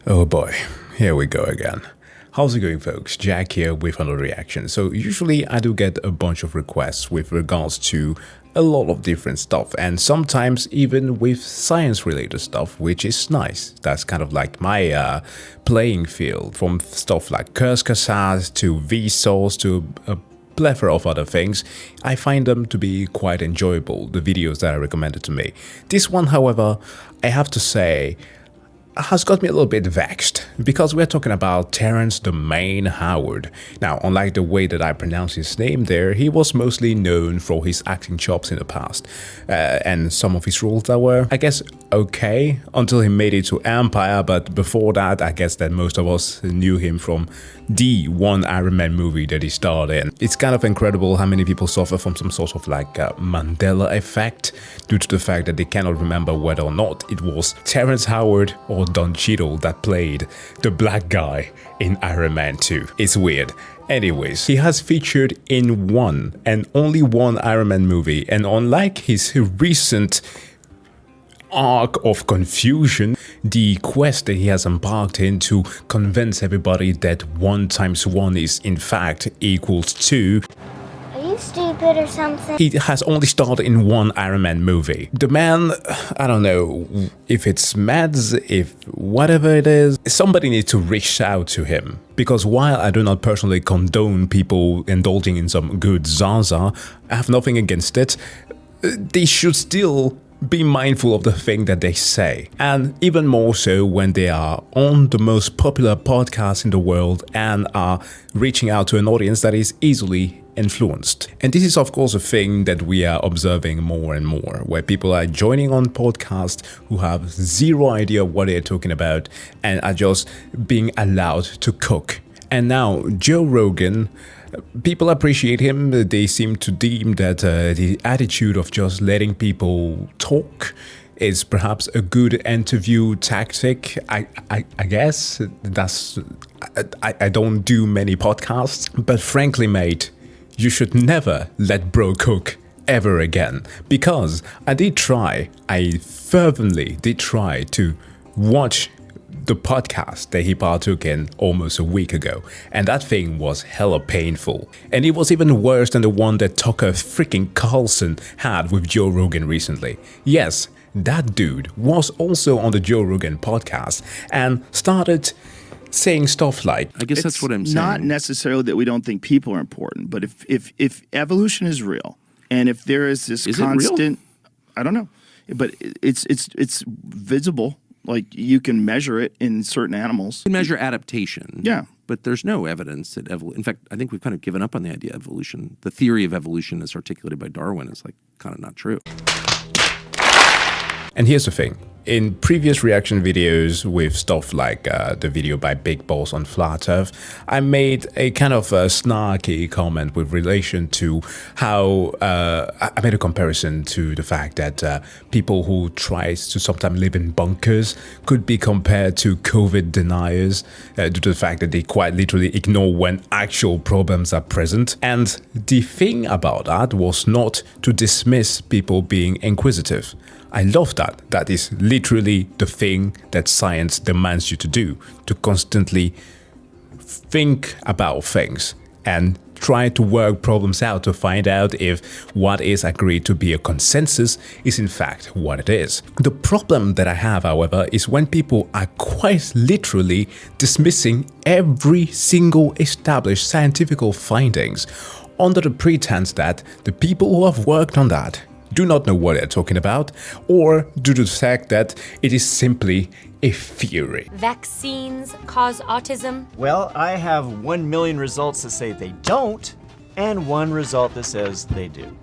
Oh boy, here we go again. How's it going, folks? Jack here with another reaction. So usually I do get a bunch of requests with regards to a lot of different stuff, and sometimes even with science related stuff, which is nice. That's kind of like my playing field, from stuff like Kurzgesagt to Vsauce to a plethora of other things. I find them to be quite enjoyable, the videos that are recommended to me. This one, however, I have to say, has got me a little bit vexed, because we're talking about Terrence the Main Howard. Now, unlike the way that I pronounce his name there, he was mostly known for his acting chops in the past, and some of his roles that were, I guess, okay, until he made it to Empire, but before that, I guess that most of us knew him from the one Iron Man movie that he starred in. It's kind of incredible how many people suffer from some sort of like Mandela effect, due to the fact that they cannot remember whether or not it was Terrence Howard or Don Cheadle that played the black guy in Iron Man 2. It's weird. Anyways, he has featured in one and only one Iron Man movie, and unlike his recent arc of confusion, the quest that he has embarked in to convince everybody that 1 × 1 is in fact equals 2. Are you stupid or something? He has only starred in one Iron Man movie. The man, I don't know if it's meds, if whatever it is, somebody needs to reach out to him. Because while I do not personally condone people indulging in some good Zaza, I have nothing against it, they should still be mindful of the thing that they say, and even more so when they are on the most popular podcast in the world and are reaching out to an audience that is easily influenced. And this is of course a thing that we are observing more and more, where people are joining on podcasts who have zero idea what they're talking about and are just being allowed to cook. And now Joe Rogan, people appreciate him. They seem to deem that the attitude of just letting people talk is perhaps a good interview tactic. I guess that's. I don't do many podcasts, but frankly, mate, you should never let bro cook ever again. Because I fervently did try to watch the podcast that he partook in almost a week ago, and that thing was hella painful. And it was even worse than the one that Tucker freaking Carlson had with Joe Rogan recently. Yes, that dude was also on the Joe Rogan podcast and started saying stuff like, I guess that's what I'm saying. Not necessarily that we don't think people are important, but if evolution is real, and if there is this constant, I don't know, but it's visible. Like, you can measure it in certain animals. You can measure adaptation. Yeah. But there's no evidence that in fact, I think we've kind of given up on the idea of evolution. The theory of evolution as articulated by Darwin is like kind of not true. And here's the thing. In previous reaction videos with stuff like the video by Big Balls on Flat Earth, I made a kind of a snarky comment with relation to how I made a comparison to the fact that people who try to sometimes live in bunkers could be compared to COVID deniers due to the fact that they quite literally ignore when actual problems are present. And the thing about that was not to dismiss people being inquisitive. I love that. That is literally the thing that science demands you to do, to constantly think about things and try to work problems out to find out if what is agreed to be a consensus is in fact what it is. The problem that I have, however, is when people are quite literally dismissing every single established scientific findings under the pretense that the people who have worked on that do not know what they're talking about, or due to the fact that it is simply a theory. Vaccines cause autism? Well, I have 1 million results that say they don't, and 1 result that says they do.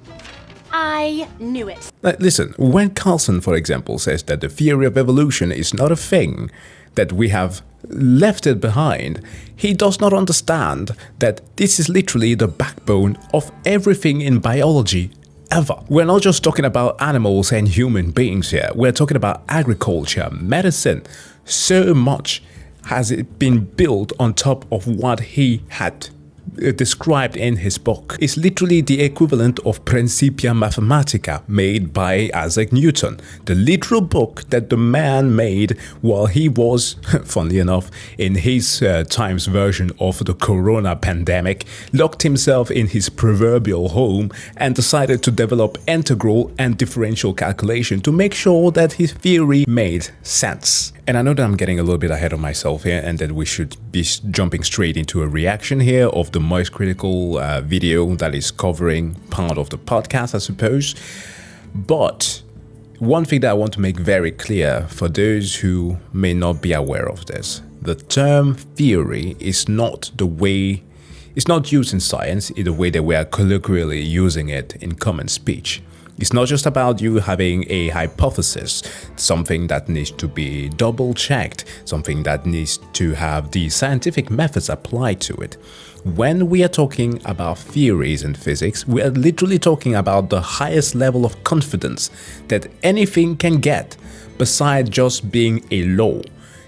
I knew it. Listen, when Carlson, for example, says that the theory of evolution is not a thing, that we have left it behind, he does not understand that this is literally the backbone of everything in biology ever. We're not just talking about animals and human beings here. We're talking about agriculture, medicine. So much has it been built on top of what he had described in his book is literally the equivalent of Principia Mathematica made by Isaac Newton, the literal book that the man made while he was, funnily enough, in his time's version of the corona pandemic, locked himself in his proverbial home and decided to develop integral and differential calculation to make sure that his theory made sense. And I know that I'm getting a little bit ahead of myself here and that we should be jumping straight into a reaction here of the Moist Critical video that is covering part of the podcast, I suppose. But one thing that I want to make very clear for those who may not be aware of this, the term theory is not the way, it's not used in science in the way that we are colloquially using it in common speech. It's not just about you having a hypothesis, something that needs to be double-checked, something that needs to have the scientific methods applied to it. When we are talking about theories in physics, we are literally talking about the highest level of confidence that anything can get, besides just being a law.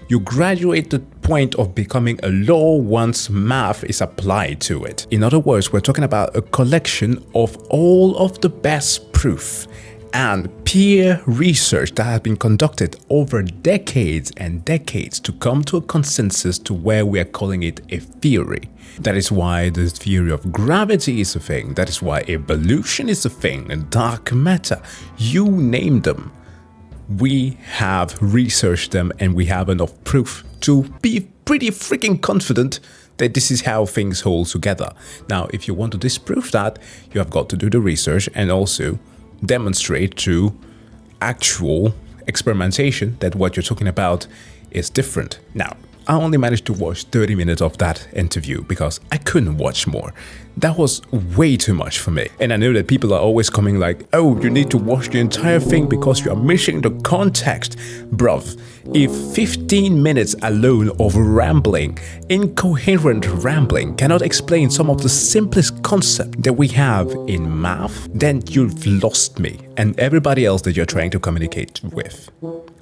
You graduate to the point of becoming a law once math is applied to it. In other words, we're talking about a collection of all of the best proof and peer research that has been conducted over decades and decades to come to a consensus to where we are calling it a theory. That is why the theory of gravity is a thing. That is why evolution is a thing, and dark matter. You name them. We have researched them and we have enough proof to be pretty freaking confident that this is how things hold together. Now, if you want to disprove that, you have got to do the research and also demonstrate through actual experimentation that what you're talking about is different. Now, I only managed to watch 30 minutes of that interview because I couldn't watch more. That was way too much for me. And I know that people are always coming like, oh, you need to watch the entire thing because you are missing the context. Bruv, if 15 minutes alone of rambling, incoherent rambling, cannot explain some of the simplest concepts that we have in math, then you've lost me and everybody else that you're trying to communicate with.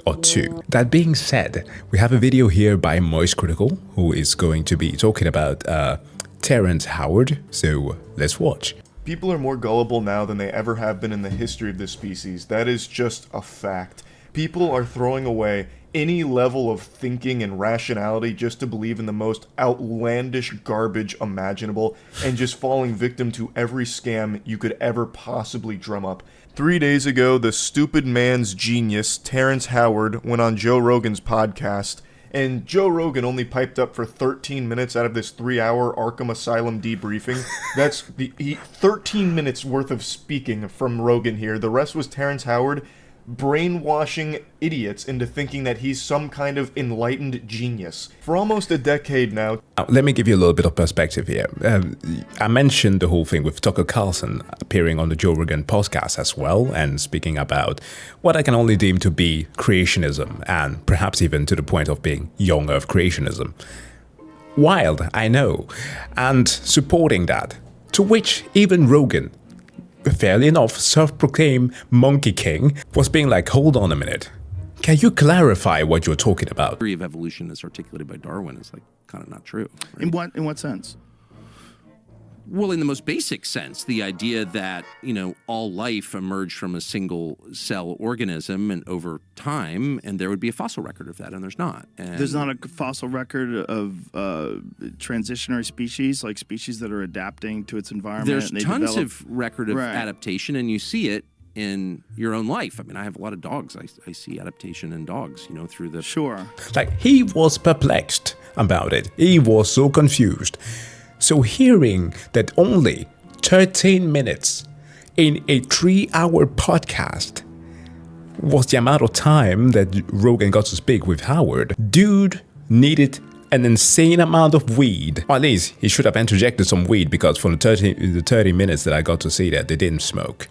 Or two. That being said, we have a video here by Moist Critical, who is going to be talking about Terrence Howard, so let's watch. People are more gullible now than they ever have been in the history of this species. That is just a fact. People are throwing away any level of thinking and rationality just to believe in the most outlandish garbage imaginable and just falling victim to every scam you could ever possibly drum up. 3 days ago, the stupid man's genius, Terrence Howard, went on Joe Rogan's podcast, and Joe Rogan only piped up for 13 minutes out of this 3-hour Arkham Asylum debriefing. That's 13 minutes worth of speaking from Rogan here. The rest was Terrence Howard brainwashing idiots into thinking that he's some kind of enlightened genius. For almost a decade now. Let me give you a little bit of perspective here. I mentioned the whole thing with Tucker Carlson appearing on the Joe Rogan podcast as well and speaking about what I can only deem to be creationism and perhaps even to the point of being young earth creationism. Wild, I know, and supporting that, to which even Rogan, fairly enough, self-proclaimed Monkey King, was being like, hold on a minute. Can you clarify what you're talking about? The theory of evolution as articulated by Darwin is like kind of not true. Right? In what sense? Well, in the most basic sense, the idea that, all life emerged from a single cell organism and over time, and there would be a fossil record of that, and there's not. And there's not a fossil record of transitionary species, like species that are adapting to its environment. There's and tons of record of adaptation, and you see it in your own life. I mean, I have a lot of dogs. I see adaptation in dogs, through the... Sure. Like, he was perplexed about it. He was so confused. So hearing that only 13 minutes in a 3-hour podcast was the amount of time that Rogan got to speak with Howard, dude needed an insane amount of weed. Or at least he should have interjected some weed because for the 30 minutes that I got to see that, they didn't smoke.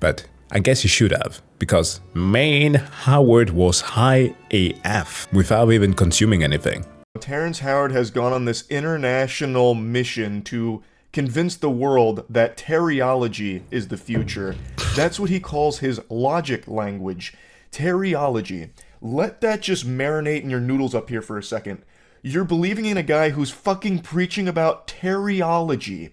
But I guess he should have, because man, Howard was high AF without even consuming anything. Terrence Howard has gone on this international mission to convince the world that teriology is the future. That's what he calls his logic language. Teriology. Let that just marinate in your noodles up here for a second. You're believing in a guy who's fucking preaching about teriology.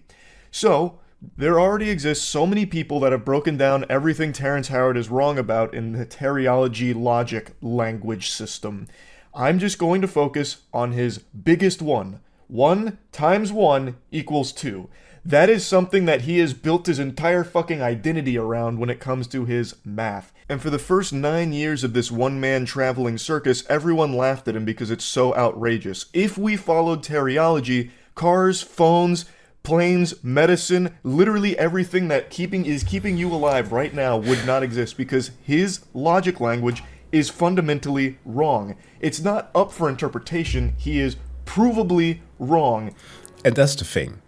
So, there already exists so many people that have broken down everything Terrence Howard is wrong about in the teriology logic language system. I'm just going to focus on his biggest one. 1 times 1 equals 2. That is something that he has built his entire fucking identity around when it comes to his math. And for the first 9 years of this one-man traveling circus, everyone laughed at him because it's so outrageous. If we followed teriology, cars, phones, planes, medicine, literally everything that is keeping you alive right now would not exist because his logic language is fundamentally wrong. It's not up for interpretation. He is provably wrong. And that's the thing.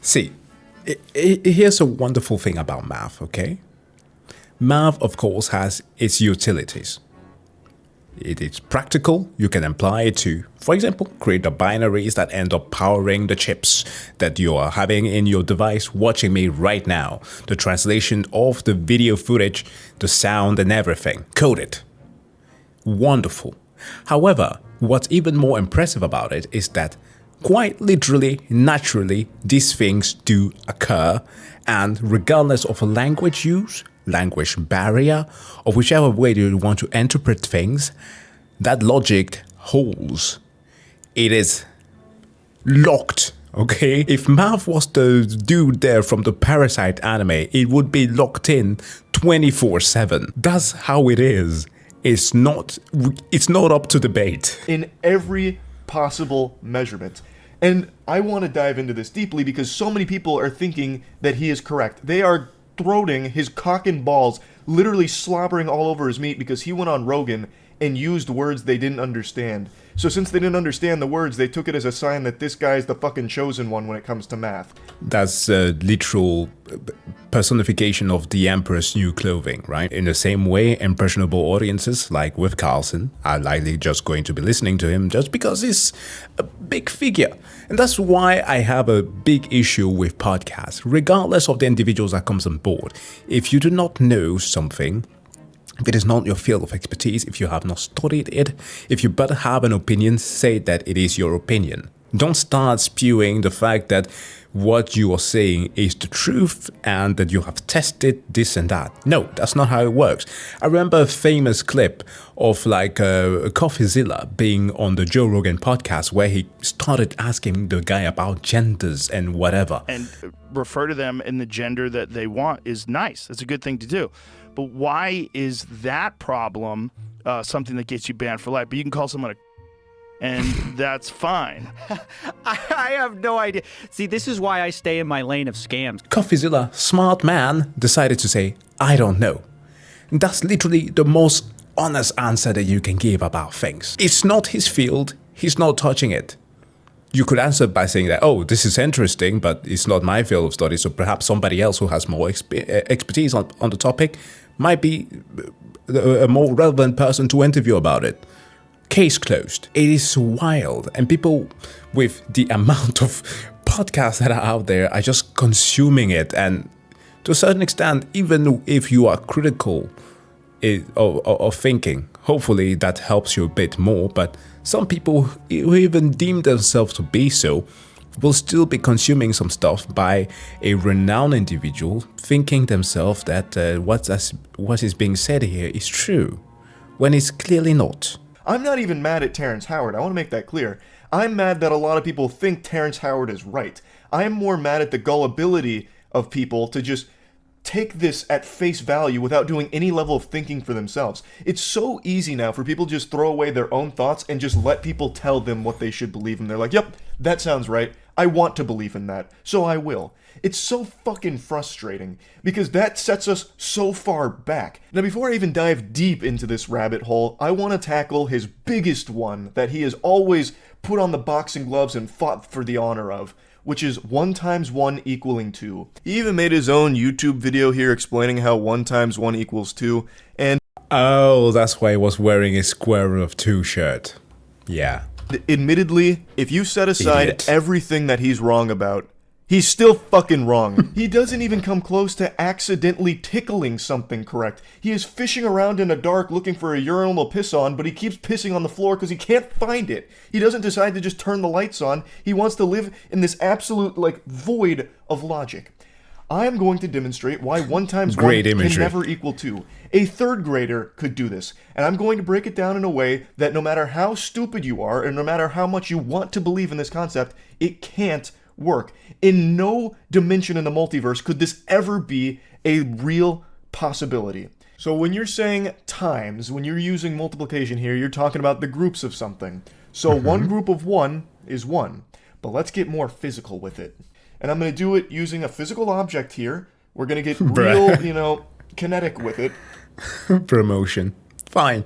See, here's a wonderful thing about math, okay? Math, of course, has its utilities. It is practical. You can apply it to, for example, create the binaries that end up powering the chips that you are having in your device watching me right now. The translation of the video footage, the sound and everything. Code it. Wonderful. However, what's even more impressive about it is that quite literally, naturally, these things do occur, and regardless of a language use, language barrier, or whichever way you want to interpret things, that logic holds. It is locked, okay? If math was the dude there from the Parasite anime, it would be locked in 24/7. That's how it is. It's not up to debate. In every possible measurement. And I want to dive into this deeply because so many people are thinking that he is correct. They are throating his cock and balls, literally slobbering all over his meat because he went on Rogan and used words they didn't understand. So since they didn't understand the words, they took it as a sign that this guy's the fucking chosen one when it comes to math. That's a literal personification of the Emperor's new clothing, right? In the same way, impressionable audiences, like with Carlson, are likely just going to be listening to him just because he's a big figure. And that's why I have a big issue with podcasts, regardless of the individuals that comes on board. If you do not know something, if it is not your field of expertise, if you have not studied it, if you but have an opinion, say that it is your opinion. Don't start spewing the fact that what you are saying is the truth and that you have tested this and that. No, that's not how it works. I remember a famous clip of CoffeeZilla being on the Joe Rogan podcast where he started asking the guy about genders and whatever. And refer to them in the gender that they want is nice. That's a good thing to do. But why is that problem something that gets you banned for life? But you can call someone a and that's fine. I have no idea. See, this is why I stay in my lane of scams. CoffeeZilla, smart man, decided to say, I don't know. That's literally the most honest answer that you can give about things. It's not his field. He's not touching it. You could answer by saying that, oh, this is interesting, but it's not my field of study, so perhaps somebody else who has more expertise on the topic might be a more relevant person to interview about it. Case closed. It is wild, and people with the amount of podcasts that are out there are just consuming it, and to a certain extent, even if you are critical of thinking, hopefully that helps you a bit more, but some people who even deem themselves to be so will still be consuming some stuff by a renowned individual, thinking themselves that what is being said here is true, when it's clearly not. I'm not even mad at Terrence Howard. I want to make that clear. I'm mad that a lot of people think Terrence Howard is right. I'm more mad at the gullibility of people to just take this at face value without doing any level of thinking for themselves. It's so easy now for people to just throw away their own thoughts and just let people tell them what they should believe in. They're like, yep, that sounds right. I want to believe in that, so I will. It's so fucking frustrating because that sets us so far back. Now, before I even dive deep into this rabbit hole, I want to tackle his biggest one that he has always put on the boxing gloves and fought for the honor of, which is 1 times 1 equaling 2. He even made his own YouTube video here explaining how 1 times 1 equals 2, and oh, that's why he was wearing a square root of 2 shirt. Yeah. Admittedly, if you set aside everything that he's wrong about, He's still fucking wrong. He doesn't even come close to accidentally tickling something correct. He is fishing around in the dark looking for a urinal to piss on, but he keeps pissing on the floor because he can't find it. He doesn't decide to just turn the lights on. He wants to live in this absolute, void of logic. I am going to demonstrate why 1 times 1 can never equal 2. A third grader could do this, and I'm going to break it down in a way that no matter how stupid you are, and no matter how much you want to believe in this concept, it can't work. In no dimension in the multiverse could this ever be a real possibility. So when you're saying times, when you're using multiplication here, you're talking about the groups of something. So 1 group of 1 is 1, but let's get more physical with it. And I'm going to do it using a physical object here. We're going to get real, kinetic with it. Promotion. Fine.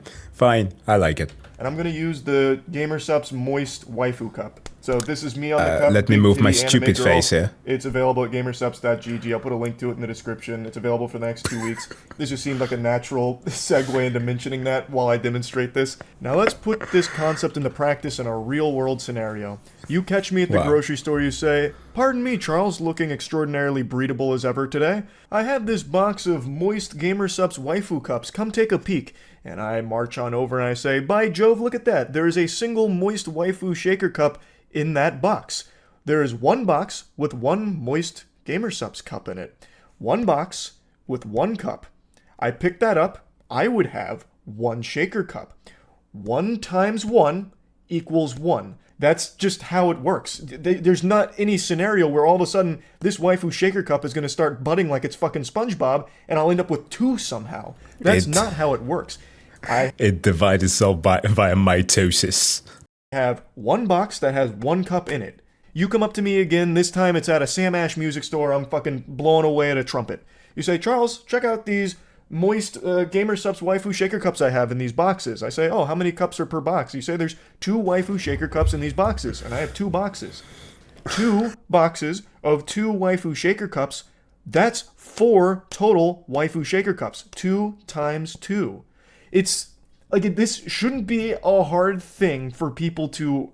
I like it. And I'm going to use the GamerSupps Moist Waifu Cup. So this is me on the cup. Let me move my stupid face here. It's available at gamersupps.gg. I'll put a link to it in the description. It's available for the next 2 weeks. This just seemed like a natural segue into mentioning that while I demonstrate this. Now let's put this concept into practice in a real-world scenario. You catch me at the grocery store, you say, "Pardon me, Charles, looking extraordinarily breedable as ever today. I have this box of moist GamerSupps Waifu Cups. Come take a peek." And I march on over and I say, "By Jove, look at that. There is a single moist waifu shaker cup in that box. There is 1 box with 1 moist GamerSupps cup in it. 1 box with 1 cup. I pick that up. I would have 1 shaker cup. 1 times 1 equals 1. That's just how it works. There's not any scenario where all of a sudden this waifu shaker cup is going to start budding like it's fucking SpongeBob and I'll end up with 2 somehow. That's not how it works. It divides itself via mitosis. Have 1 box that has 1 cup in it. You come up to me again, this time it's at a Sam Ash music store, I'm fucking blowing away at a trumpet. You say, "Charles, check out these moist GamerSupps waifu shaker cups I have in these boxes." I say, "Oh, how many cups are per box?" You say, "There's 2 waifu shaker cups in these boxes," and I have 2 boxes. 2 boxes of 2 waifu shaker cups, that's 4 total waifu shaker cups. 2 times 2. It's this shouldn't be a hard thing for people to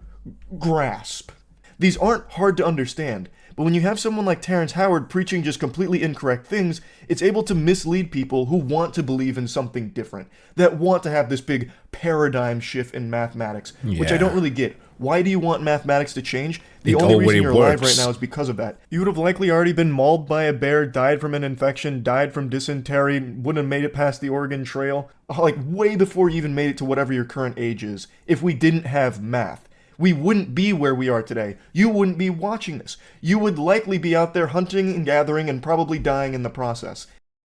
grasp. These aren't hard to understand, but when you have someone like Terrence Howard preaching just completely incorrect things, it's able to mislead people who want to believe in something different, that want to have this big paradigm shift in mathematics, which I don't really get. Why do you want mathematics to change? The only reason you're alive right now is because of that. You would have likely already been mauled by a bear, died from an infection, died from dysentery, wouldn't have made it past the Oregon Trail, way before you even made it to whatever your current age is, if we didn't have math. We wouldn't be where we are today. You wouldn't be watching this. You would likely be out there hunting and gathering and probably dying in the process.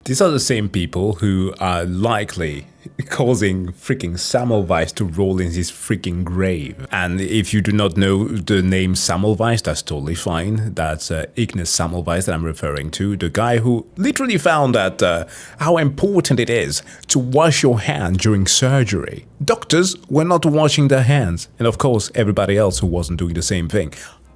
These are the same people who are likely causing freaking Semmelweis to roll in his freaking grave. And if you do not know the name Semmelweis, that's totally fine. That's Ignis Semmelweis that I'm referring to, the guy who literally found that how important it is to wash your hand during surgery. Doctors were not washing their hands, and of course everybody else who wasn't doing the same thing.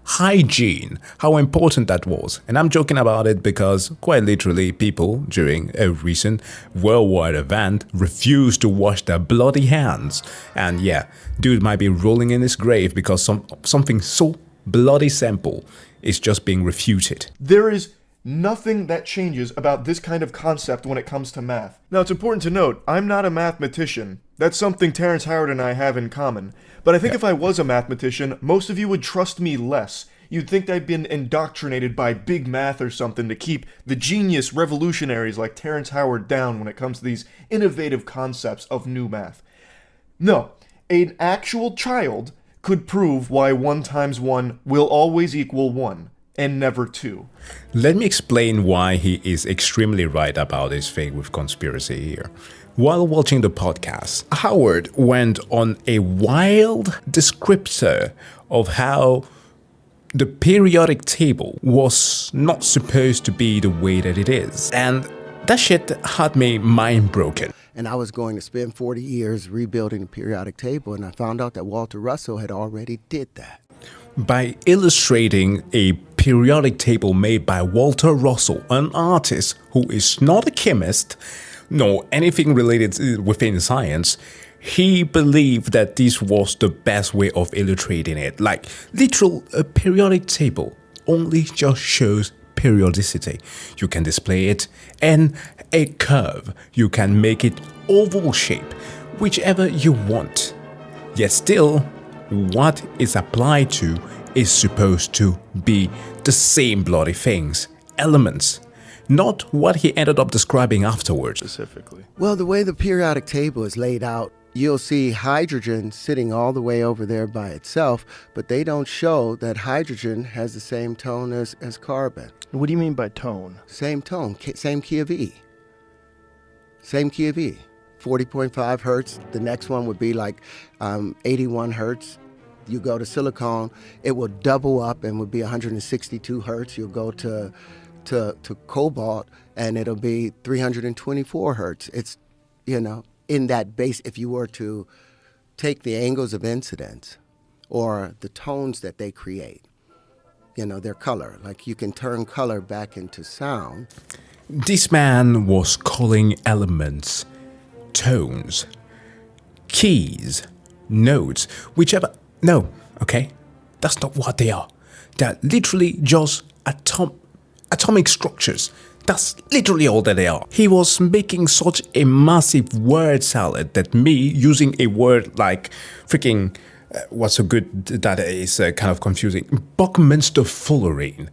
Hygiene, how important that was. And I'm joking about it because quite literally people during a recent worldwide event refused to wash their bloody hands. And yeah, dude might be rolling in his grave because something so bloody simple is just being refuted. There is nothing that changes about this kind of concept when it comes to math. Now, it's important to note, I'm not a mathematician. That's something Terrence Howard and I have in common. But I think if I was a mathematician, most of you would trust me less. You'd think I'd been indoctrinated by big math or something to keep the genius revolutionaries like Terrence Howard down when it comes to these innovative concepts of new math. No, an actual child could prove why 1 times 1 will always equal 1. And never 2. Let me explain why he is extremely right about this thing with conspiracy here. While watching the podcast, Howard went on a wild descriptor of how the periodic table was not supposed to be the way that it is. And that shit had me mind broken. And I was going to spend 40 years rebuilding the periodic table, and I found out that Walter Russell had already did that. By illustrating a periodic table made by Walter Russell, an artist who is not a chemist, nor anything related within science, he believed that this was the best way of illustrating it. Like, literal periodic table. only just shows periodicity. You can display it in a curve. You can make it oval shape, whichever you want. Yet still, what is applied to is supposed to be the same bloody things, elements, not what he ended up describing afterwards. Specifically. Well, the way the periodic table is laid out, you'll see hydrogen sitting all the way over there by itself, but they don't show that hydrogen has the same tone as carbon. What do you mean by tone? Same tone, same key of E. Same key of E. 40.5 hertz. The next one would be like 81 hertz. You go to silicon, it will double up and would be 162 hertz. You'll go to cobalt and it'll be 324 hertz. It's, in that base, if you were to take the angles of incidence or the tones that they create, their color, like you can turn color back into sound. This man was calling elements tones, keys, notes, whichever. No, okay? That's not what they are. They're literally just atomic structures. That's literally all that they are. He was making such a massive word salad that me using a word like freaking, what's so good that is kind of confusing, Buckminster Fullerene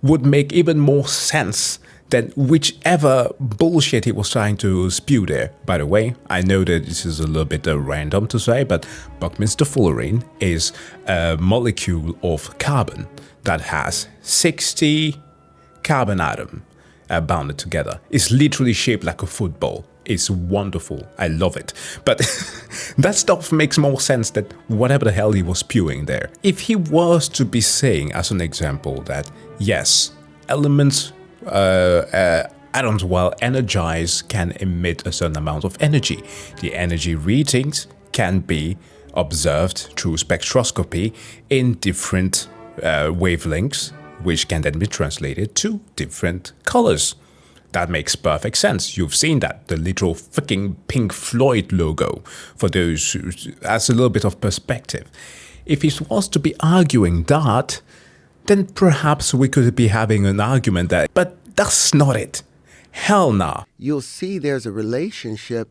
would make even more sense than whichever bullshit he was trying to spew there. By the way, I know that this is a little bit random to say, but Buckminster Fullerene is a molecule of carbon that has 60 carbon atoms bounded together. It's literally shaped like a football. It's wonderful. I love it. But that stuff makes more sense than whatever the hell he was spewing there. If he was to be saying, as an example, that yes, elements, atoms, while energized, can emit a certain amount of energy. The energy readings can be observed through spectroscopy in different wavelengths, which can then be translated to different colors. That makes perfect sense. You've seen that, the literal freaking Pink Floyd logo, for those who has a little bit of perspective. If he was to be arguing that, then perhaps we could be having an argument that, but that's not it. Hell nah. You'll see there's a relationship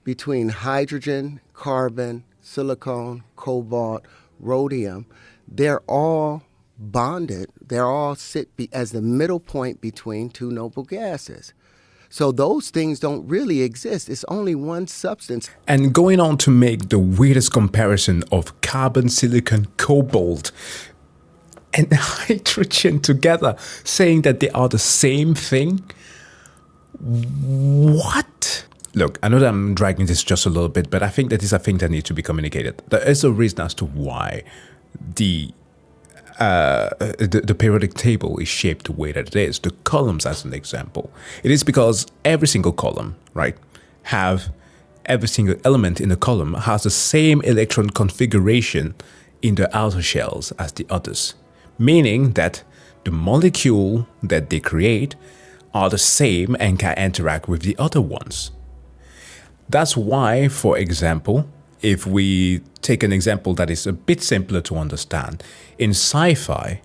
between hydrogen, carbon, silicon, cobalt, rhodium. They're all bonded. They're all sit as the middle point between two noble gases. So those things don't really exist. It's only one substance. And going on to make the weirdest comparison of carbon, silicon, cobalt, and hydrogen together, saying that they are the same thing? What? Look, I know that I'm dragging this just a little bit, but I think that is a thing that needs to be communicated. There is a reason as to why the periodic table is shaped the way that it is. The columns, as an example. It is because every single column, right, every single element in the column has the same electron configuration in the outer shells as the others. Meaning that the molecule that they create are the same and can interact with the other ones. That's why, for example, if we take an example that is a bit simpler to understand, in sci-fi,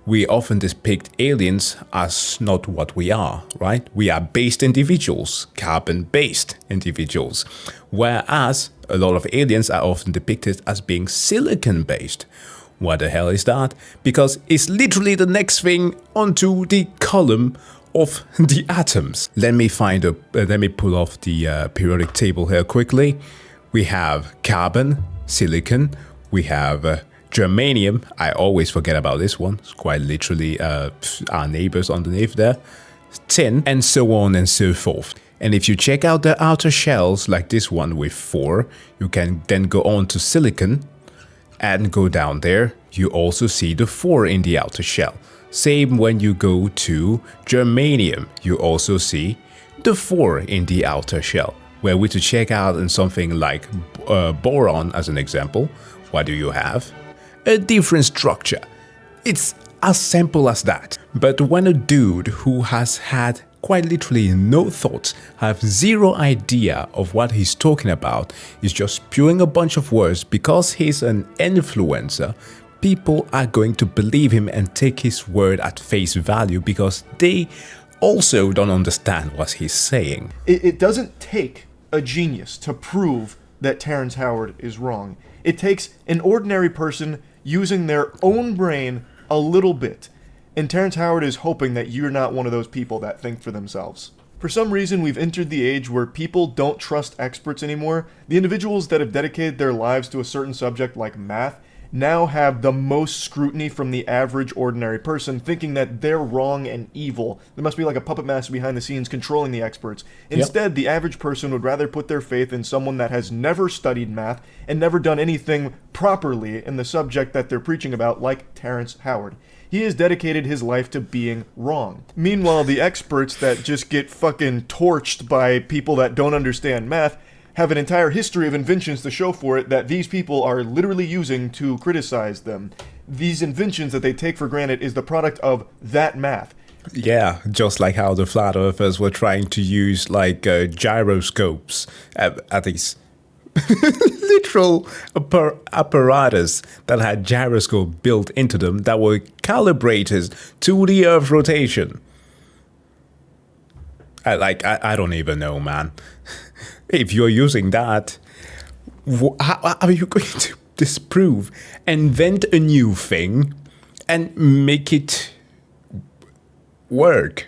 we often depict aliens as not what we are, right? We are based individuals, carbon-based individuals, whereas a lot of aliens are often depicted as being silicon-based. What the hell is that? Because it's literally the next thing onto the column of the atoms. Let me pull off the periodic table here quickly. We have carbon, silicon, we have germanium. I always forget about this one. It's quite literally our neighbors underneath there. Tin, and so on and so forth. And if you check out the outer shells, like this one with 4, you can then go on to silicon and go down there. You also see the 4 in the outer shell. Same when you go to germanium, you also see the 4 in the outer shell. Were we to check out in something like boron as an example, what do you have? A different structure. It's as simple as that. But when a dude who has had quite literally no thoughts, have zero idea of what he's talking about, is just spewing a bunch of words because he's an influencer, people are going to believe him and take his word at face value because they also don't understand what he's saying. It doesn't take a genius to prove that Terrence Howard is wrong. It takes an ordinary person using their own brain a little bit. And Terrence Howard is hoping that you're not one of those people that think for themselves. For some reason, we've entered the age where people don't trust experts anymore. The individuals that have dedicated their lives to a certain subject like math now have the most scrutiny from the average ordinary person, thinking that they're wrong and evil. There must be like a puppet master behind the scenes controlling the experts. Instead, the average person would rather put their faith in someone that has never studied math and never done anything properly in the subject that they're preaching about, like Terrence Howard. He has dedicated his life to being wrong. Meanwhile, the experts that just get fucking torched by people that don't understand math have an entire history of inventions to show for it that these people are literally using to criticize them. These inventions that they take for granted is the product of that math. Yeah, just like how the flat earthers were trying to use like gyroscopes at these literal apparatus that had gyroscope built into them that were calibrated to the Earth rotation. I don't even know, man. If you're using that, how are you going to disprove, invent a new thing, and make it work?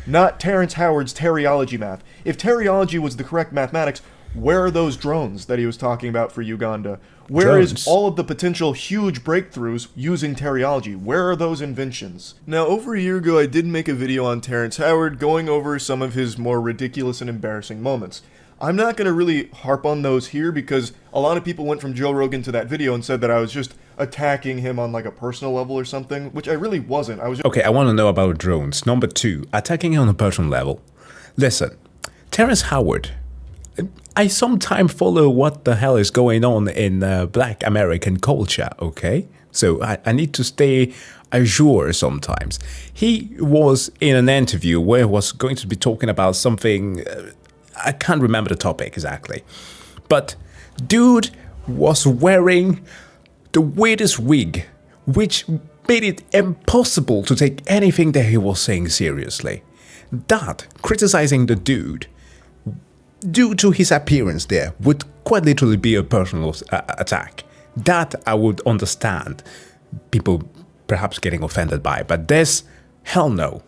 Not Terrence Howard's teriology math. If teriology was the correct mathematics, where are those drones that he was talking about for Uganda? Where is all of the potential huge breakthroughs using teriology? Where are those inventions? Now, over a year ago, I did make a video on Terrence Howard going over some of his more ridiculous and embarrassing moments. I'm not going to really harp on those here because a lot of people went from Joe Rogan to that video and said that I was just attacking him on like a personal level or something, which I really wasn't. I was just Okay, I want to know about drones. Number 2, attacking him on a personal level. Listen, Terrence Howard, I sometimes follow what the hell is going on in Black American culture, okay? So I need to stay azure sometimes. He was in an interview where he was going to be talking about something... I can't remember the topic exactly. But dude was wearing the weirdest wig, which made it impossible to take anything that he was saying seriously. That, criticizing the dude, due to his appearance there, would quite literally be a personal attack. That I would understand people perhaps getting offended by, but this, hell no.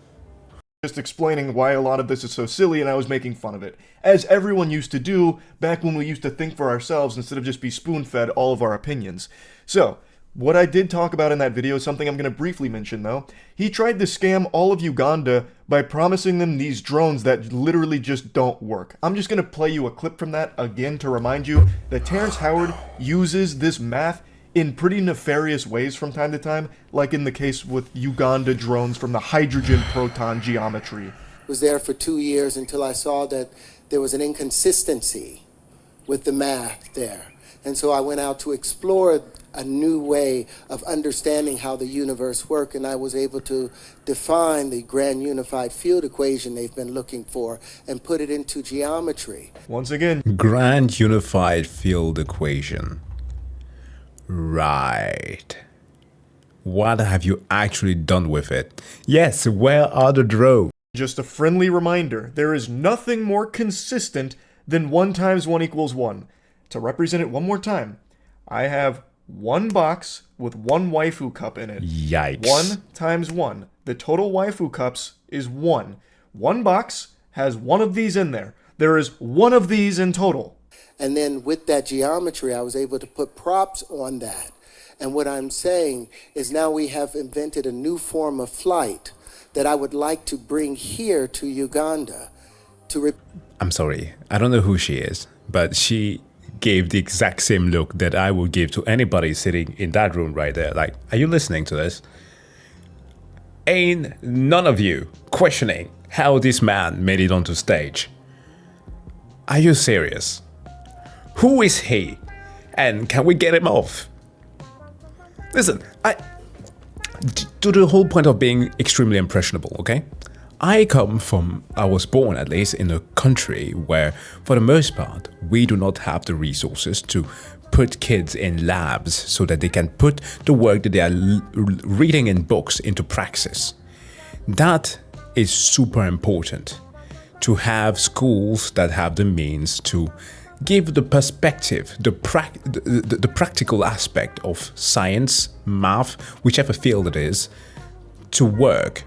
Just explaining why a lot of this is so silly and I was making fun of it. As everyone used to do back when we used to think for ourselves instead of just be spoon-fed all of our opinions. So, what I did talk about in that video is something I'm going to briefly mention though. He tried to scam all of Uganda by promising them these drones that literally just don't work. I'm just going to play you a clip from that again to remind you that Terrence Howard uses this math in pretty nefarious ways from time to time, like in the case with Uganda drones from the hydrogen proton geometry. Was there for 2 years until I saw that there was an inconsistency with the math there. And so I went out to explore a new way of understanding how the universe works, and I was able to define the grand unified field equation they've been looking for and put it into geometry. Once again, grand unified field equation. Right. What have you actually done with it? Yes, where are the drones? just a friendly reminder, there is nothing more consistent than 1 × 1 = 1. To represent it one more time, I have one box with one waifu cup in it. Yikes. 1 × 1. The total waifu cups is 1. One box has one of these in there. There is one of these in total. And then with that geometry, I was able to put props on that. And what I'm saying is now we have invented a new form of flight that I would like to bring here to Uganda. I'm sorry, I don't know who she is, but she gave the exact same look that I would give to anybody sitting in that room right there. Like, are you listening to this? Ain't none of you questioning how this man made it onto stage. Are you serious? Who is he? And can we get him off? Listen, to the whole point of being extremely impressionable, okay? I was born at least in a country where, for the most part, we do not have the resources to put kids in labs so that they can put the work that they are reading in books into praxis. That is super important, to have schools that have the means to give the perspective, the practical aspect of science, math, whichever field it is, to work.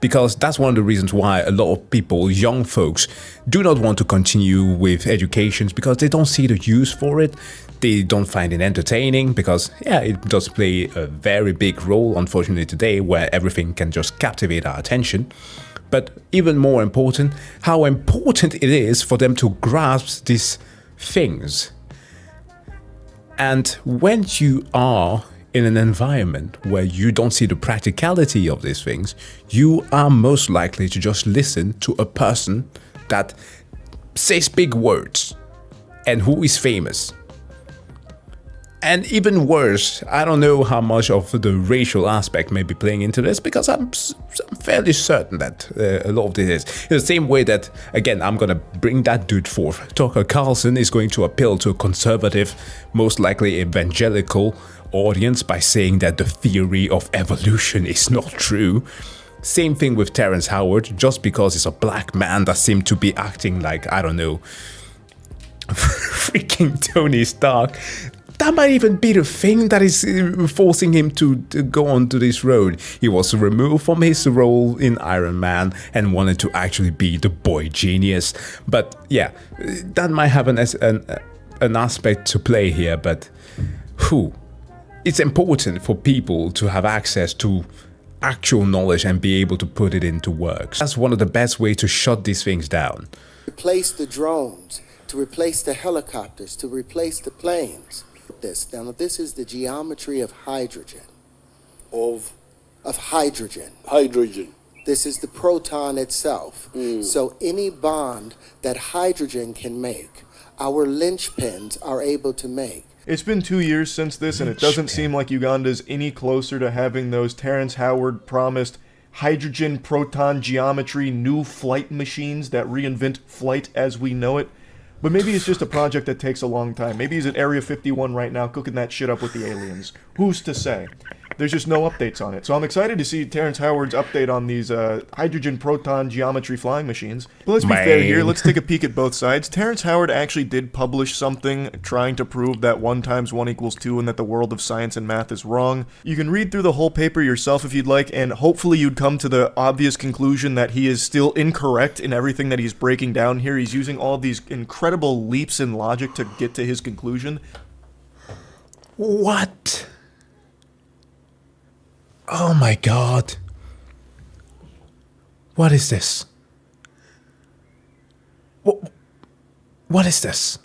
Because that's one of the reasons why a lot of people, young folks, do not want to continue with education, because they don't see the use for it. They don't find it entertaining because, yeah, it does play a very big role, unfortunately, today, where everything can just captivate our attention. But even more important, how important it is for them to grasp these things. And when you are in an environment where you don't see the practicality of these things, you are most likely to just listen to a person that says big words and who is famous. And even worse, I don't know how much of the racial aspect may be playing into this, because I'm fairly certain that a lot of this is. In the same way that, again, I'm going to bring that dude forth. Tucker Carlson is going to appeal to a conservative, most likely evangelical audience by saying that the theory of evolution is not true. Same thing with Terrence Howard, just because he's a black man that seemed to be acting like, I don't know, freaking Tony Stark. That might even be the thing that is forcing him to go onto this road. He was removed from his role in Iron Man and wanted to actually be the boy genius. But yeah, that might have an aspect to play here, but it's important for people to have access to actual knowledge and be able to put it into work. That's one of the best ways to shut these things down. Replace the drones, to replace the helicopters, to replace the planes. This is the geometry of hydrogen. Of hydrogen. Hydrogen. This is the proton itself. So any bond that hydrogen can make, our linchpins are able to make. It's been 2 years since this, and it doesn't seem like Uganda's any closer to having those Terrence Howard promised hydrogen proton geometry new flight machines that reinvent flight as we know it. But maybe it's just a project that takes a long time. Maybe he's at Area 51 right now cooking that shit up with the aliens. Who's to say? There's just no updates on it. So I'm excited to see Terrence Howard's update on these hydrogen proton geometry flying machines. But let's be fair here. Let's take a peek at both sides. Terrence Howard actually did publish something trying to prove that 1 × 1 = 2 and that the world of science and math is wrong. You can read through the whole paper yourself if you'd like, and hopefully you'd come to the obvious conclusion that he is still incorrect in everything that he's breaking down here. He's using all these incredible leaps in logic to get to his conclusion. What? Oh my god. What is this? What is this?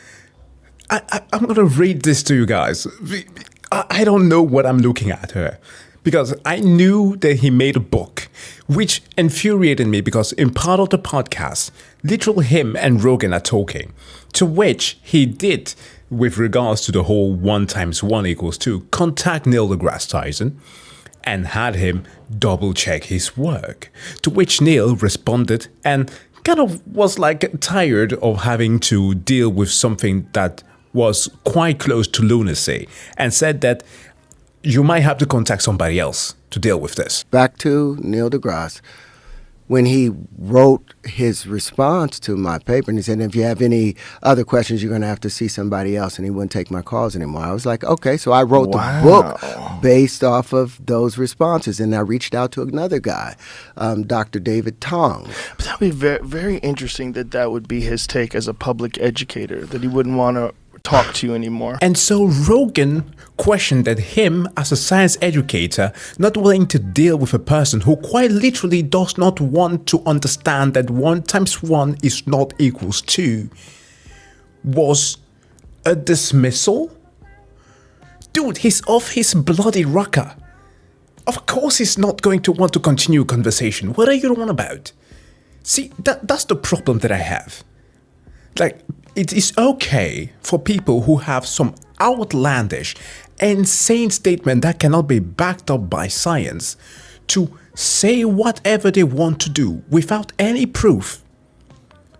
I'm gonna read this to you guys. I don't know what I'm looking at here. Because I knew that he made a book, which infuriated me because in part of the podcast, literally him and Rogan are talking, to which he did, with regards to the whole 1 × 1 = 2, contact Neil deGrasse Tyson and had him double check his work, to which Neil responded and kind of was like tired of having to deal with something that was quite close to lunacy, and said that you might have to contact somebody else to deal with this. Back to Neil deGrasse. When he wrote his response to my paper, and he said, if you have any other questions, you're going to have to see somebody else, and he wouldn't take my calls anymore. I was like, okay, so I wrote the book based off of those responses, and I reached out to another guy, Dr. David Tong. But that would be very, very interesting that would be his take as a public educator, that he wouldn't want to talk to you anymore. And so Rogan questioned that him as a science educator, not willing to deal with a person who quite literally does not want to understand that 1 × 1 is not = 2, was a dismissal? Dude, he's off his bloody rocker. Of course he's not going to want to continue a conversation. What are you on about? See, that's the problem that I have. Like, it is okay for people who have some outlandish, insane statement that cannot be backed up by science to say whatever they want to do without any proof.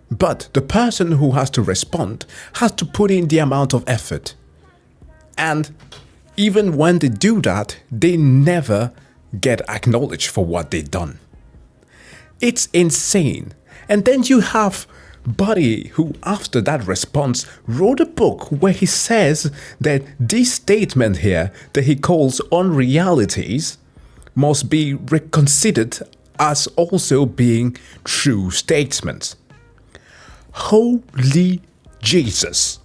But the person who has to respond has to put in the amount of effort. And even when they do that, they never get acknowledged for what they've done. It's insane. And then you have Buddy, who after that response wrote a book where he says that this statement here that he calls unrealities must be reconsidered as also being true statements. Holy Jesus.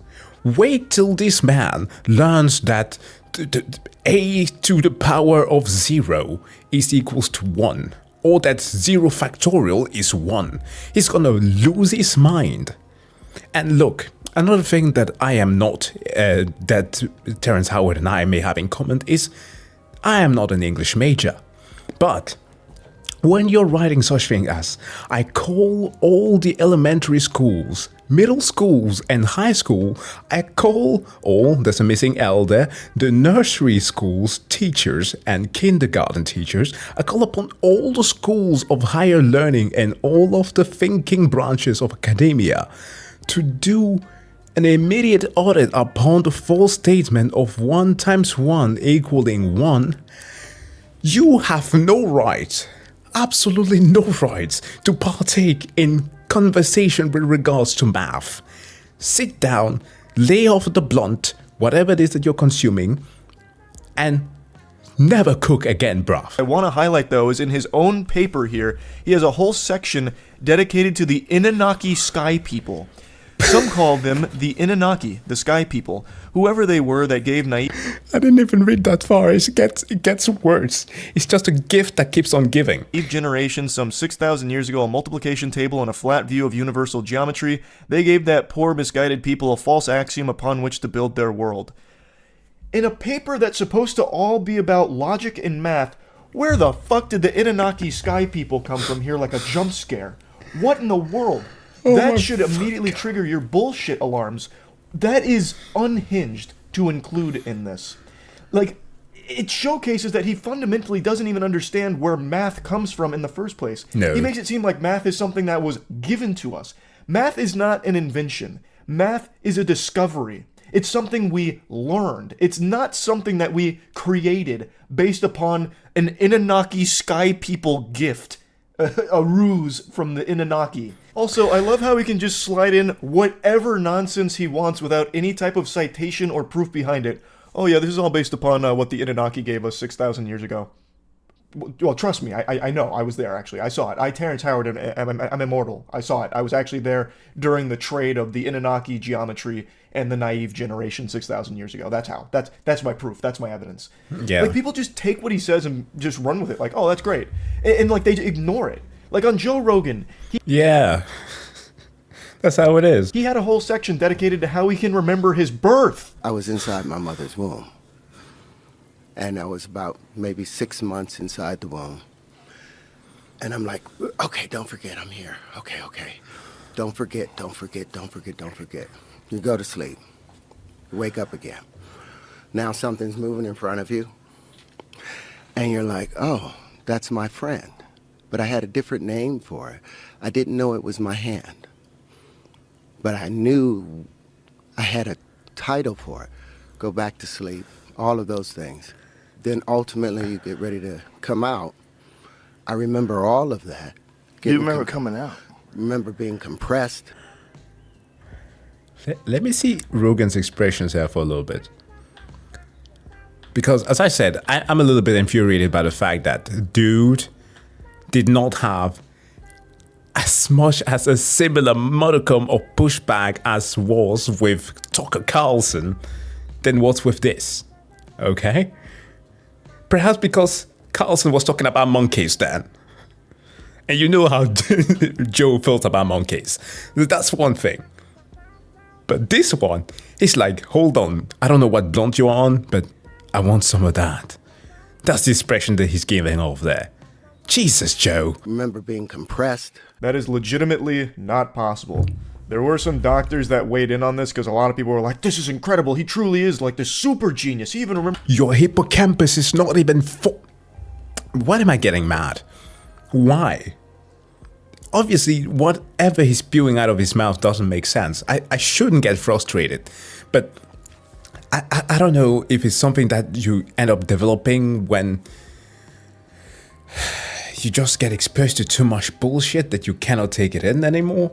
Wait till this man learns that a to the power of 0 is equals to 1. Or that 0 factorial is 1. He's gonna lose his mind. And look, another thing that I am not, that Terrence Howard and I may have in common is I am not an English major. But when you're writing such thing as, I call all the elementary schools, middle schools and high school, I call all, there's a missing L there, the nursery schools, teachers and kindergarten teachers, I call upon all the schools of higher learning and all of the thinking branches of academia to do an immediate audit upon the false statement of 1 times 1 equaling 1. You have no right, absolutely no rights to partake in conversation with regards to math. Sit down, lay off the blunt, whatever it is that you're consuming, and never cook again, bruv. I want to highlight, though, is in his own paper here, he has a whole section dedicated to the Inanaki Sky People. Some call them the Inanaki, the Sky People, whoever they were that gave naive... I didn't even read that far. It gets worse. It's just a gift that keeps on giving. ...generation some 6,000 years ago a multiplication table and a flat view of universal geometry. They gave that poor misguided people a false axiom upon which to build their world. In a paper that's supposed to all be about logic and math, where the fuck did the Inanaki Sky People come from here like a jump scare? What in the world? That should immediately trigger your bullshit alarms. That is unhinged to include in this. Like, it showcases that he fundamentally doesn't even understand where math comes from in the first place. No. He makes it seem like math is something that was given to us. Math is not an invention. Math is a discovery. It's something we learned. It's not something that we created based upon an Inanaki Sky People gift. A ruse from the Inanaki. Also, I love how he can just slide in whatever nonsense he wants without any type of citation or proof behind it. Oh yeah, this is all based upon what the Inanaki gave us 6,000 years ago. Well, trust me, I know, I was there actually. I saw it. Terrence Howard, I'm immortal. I saw it. I was actually there during the trade of the Inanaki geometry and the naive generation 6,000 years ago. That's how. That's my proof. That's my evidence. Yeah. Like, people just take what he says and just run with it. Like, oh, that's great. And like, they ignore it. Like on Joe Rogan. Yeah. That's how it is. He had a whole section dedicated to how he can remember his birth. I was inside my mother's womb. And I was about maybe 6 months inside the womb. And I'm like, okay, don't forget I'm here. Okay. Don't forget. You go to sleep. You wake up again. Now something's moving in front of you. And you're like, oh, that's my friend. But I had a different name for it. I didn't know it was my hand. But I knew I had a title for it. Go back to sleep, all of those things. Then ultimately you get ready to come out. I remember all of that. You remember coming out? Remember being compressed. Let me see Rogan's expressions here for a little bit. Because, as I said, I'm a little bit infuriated by the fact that dude did not have as much as a similar modicum of pushback as was with Tucker Carlson than what's with this. Okay? Perhaps because Carlson was talking about monkeys then. And you know how Joe felt about monkeys. That's one thing. But this one, it's like, hold on, I don't know what blunt you're on, but I want some of that. That's the expression that he's giving off there. Jesus, Joe. Remember being compressed. That is legitimately not possible. There were some doctors that weighed in on this because a lot of people were like, this is incredible. He truly is like the super genius. He even remember... Your hippocampus is not even Why am I getting mad? Why? Obviously, whatever he's spewing out of his mouth doesn't make sense. I shouldn't get frustrated. But I don't know if it's something that you end up developing when you just get exposed to too much bullshit that you cannot take it in anymore.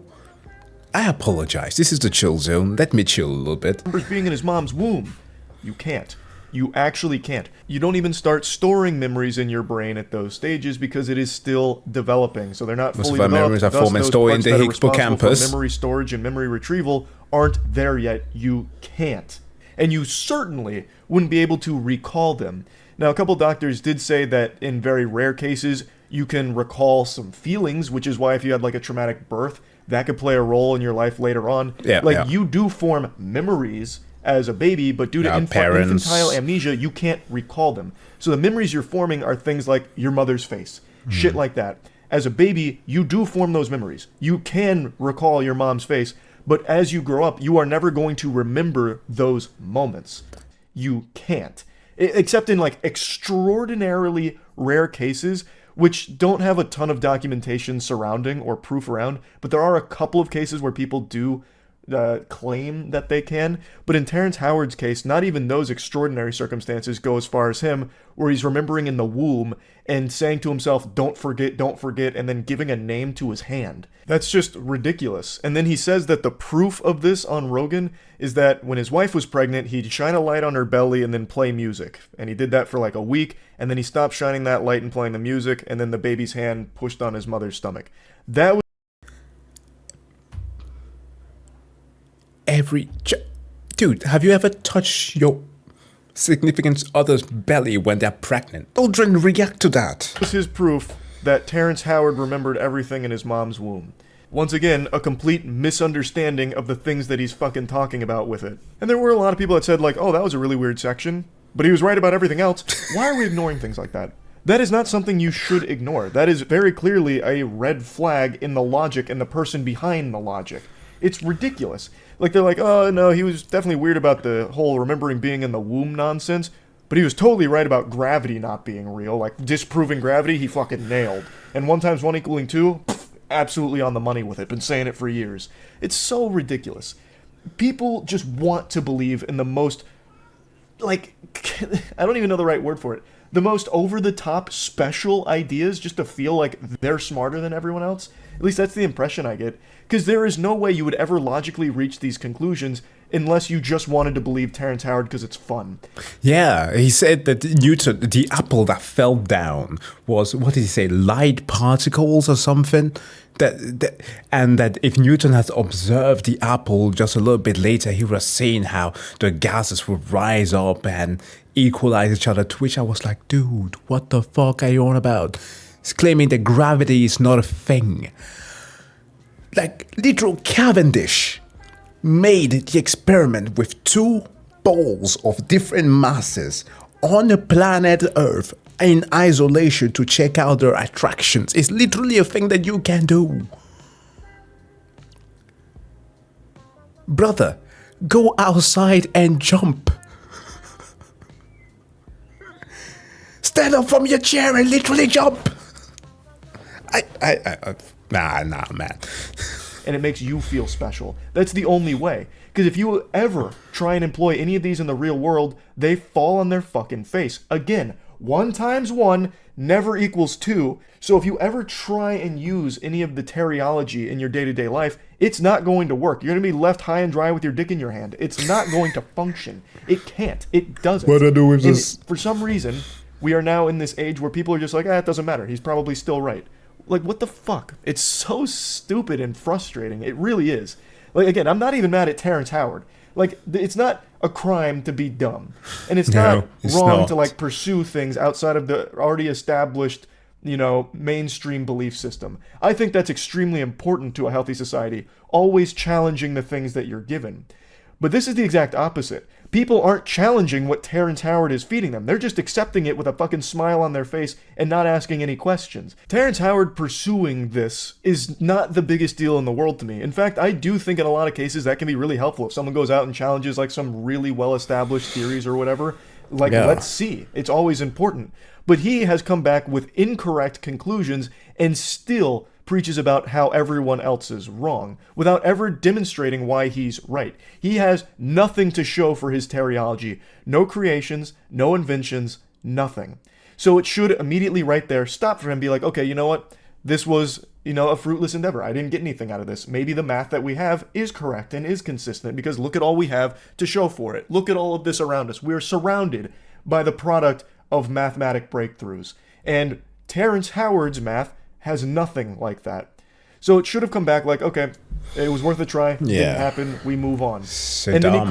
I apologize. This is the chill zone. Let me chill a little bit. Being in his mom's womb. You can't. You actually can't. You don't even start storing memories in your brain at those stages because it is still developing. So they're not fully developed. Memories are formed and stored in the hippocampus. Memory storage and memory retrieval aren't there yet. You can't. And you certainly wouldn't be able to recall them. Now, a couple doctors did say that in very rare cases, you can recall some feelings, which is why if you had like a traumatic birth, that could play a role in your life later on. You do form memories as a baby, but due to infantile amnesia, you can't recall them. So the memories you're forming are things like your mother's face, shit like that. As a baby, you do form those memories. You can recall your mom's face, but as you grow up, you are never going to remember those moments. You can't. Except in like extraordinarily rare cases, which don't have a ton of documentation surrounding or proof around, but there are a couple of cases where people do claim that they can. But in Terrence Howard's case, not even those extraordinary circumstances go as far as him, where he's remembering in the womb and saying to himself, don't forget, and then giving a name to his hand. That's just ridiculous. And then he says that the proof of this on Rogan is that when his wife was pregnant, he'd shine a light on her belly and then play music. And he did that for like a week, and then he stopped shining that light and playing the music, and then the baby's hand pushed on his mother's stomach. That was Dude, have you ever touched your significant other's belly when they're pregnant? Children react to that. This is proof that Terrence Howard remembered everything in his mom's womb. Once again, a complete misunderstanding of the things that he's fucking talking about with it. And there were a lot of people that said like, oh, that was a really weird section, but he was right about everything else. Why are we ignoring things like that? That is not something you should ignore. That is very clearly a red flag in the logic and the person behind the logic. It's ridiculous. Like, they're like, oh, no, he was definitely weird about the whole remembering being in the womb nonsense, but he was totally right about gravity not being real. Like, disproving gravity, he fucking nailed. And 1 × 1 = 2, absolutely on the money with it. Been saying it for years. It's so ridiculous. People just want to believe in the most, like, I don't even know the right word for it. The most over-the-top special ideas just to feel like they're smarter than everyone else. At least that's the impression I get. Because there is no way you would ever logically reach these conclusions unless you just wanted to believe Terrence Howard because it's fun. Yeah, he said that Newton, the apple that fell down was, what did he say, light particles or something? And that if Newton had observed the apple just a little bit later, he would have seen how the gases would rise up and equalize each other, to which I was like, dude, what the fuck are you on about? He's claiming that gravity is not a thing. Like, literal Cavendish made the experiment with 2 balls of different masses on the planet Earth in isolation to check out their attractions. It's literally a thing that you can do. Brother, go outside and jump. Stand up from your chair and literally jump. Nah, man. And it makes you feel special. That's the only way. Because if you ever try and employ any of these in the real world, they fall on their fucking face. Again, 1 × 1 never equals 2. So if you ever try and use any of the teriology in your day-to-day life, it's not going to work. You're going to be left high and dry with your dick in your hand. It's not going to function. It can't. It doesn't. What I do with this? For some reason, we are now in this age where people are just like, it doesn't matter. He's probably still right. Like, what the fuck? It's so stupid and frustrating. It really is. Like, again, I'm not even mad at Terrence Howard. Like, it's not a crime to be dumb. And it's not wrong to, like, pursue things outside of the already established, mainstream belief system. I think that's extremely important to a healthy society, always challenging the things that you're given. But this is the exact opposite. People aren't challenging what Terrence Howard is feeding them. They're just accepting it with a fucking smile on their face and not asking any questions. Terrence Howard pursuing this is not the biggest deal in the world to me. In fact, I do think in a lot of cases that can be really helpful. If someone goes out and challenges like some really well-established theories or whatever, let's see. It's always important. But he has come back with incorrect conclusions and still preaches about how everyone else is wrong, without ever demonstrating why he's right. He has nothing to show for his teleology. No creations, no inventions, nothing. So it should immediately right there stop for him and be like, okay, you know what? This was, a fruitless endeavor. I didn't get anything out of this. Maybe the math that we have is correct and is consistent because look at all we have to show for it. Look at all of this around us. We're surrounded by the product of mathematic breakthroughs. And Terrence Howard's math has nothing like that. So it should have come back like, okay, it was worth a try. Didn't happen. We move on. So and dumb. then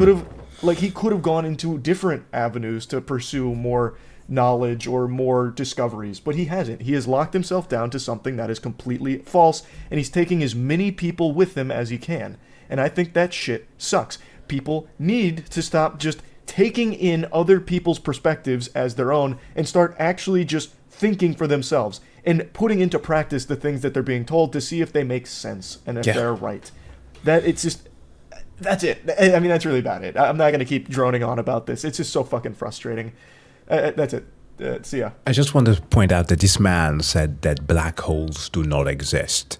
he could have gone into different avenues to pursue more knowledge or more discoveries, but he hasn't. He has locked himself down to something that is completely false, and he's taking as many people with him as he can. And I think that shit sucks. People need to stop just taking in other people's perspectives as their own and start actually just thinking for themselves and putting into practice the things that they're being told to see if they make sense and if they're right. That's it. I mean, that's really about it. I'm not going to keep droning on about this. It's just so fucking frustrating. That's it. See ya. I just want to point out that this man said that black holes do not exist.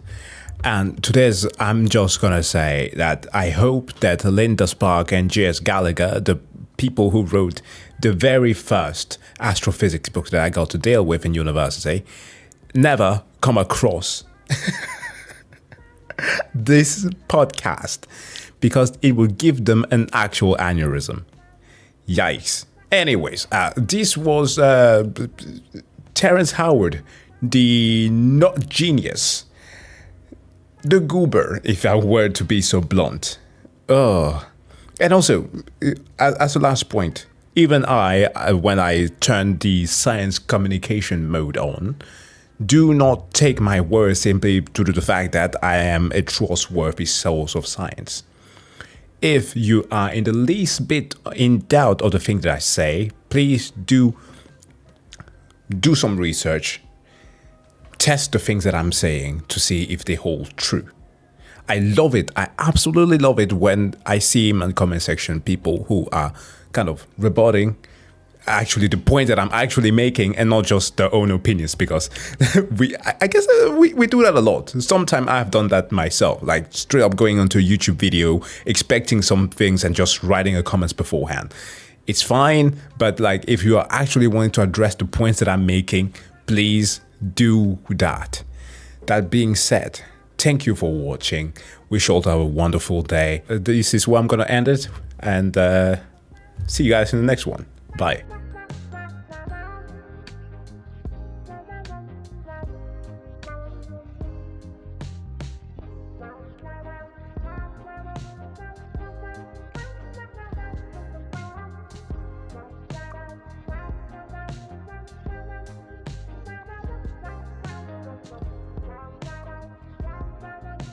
And to this, I'm just going to say that I hope that Linda Spark and J.S. Gallagher, the people who wrote the very first astrophysics book that I got to deal with in university, never come across this podcast because it will give them an actual aneurysm. Yikes. Anyways, this was Terrence Howard, the not genius, the goober, if I were to be so blunt. Oh, and also, as a last point, even I, when I turn the science communication mode on, do not take my word simply due to the fact that I am a trustworthy source of science. If you are in the least bit in doubt of the things that I say, please do some research. Test the things that I'm saying to see if they hold true. I love it. I absolutely love it when I see in the comment section people who are kind of rebutting actually the point that I'm actually making and not just their own opinions, because I guess we do that a lot. Sometimes I've done that myself, like straight up going onto a YouTube video, expecting some things and just writing a comments beforehand. It's fine, but like if you are actually wanting to address the points that I'm making, please do that. That being said, thank you for watching. Wish you all have a wonderful day. This is where I'm going to end it, and see you guys in the next one. Bye.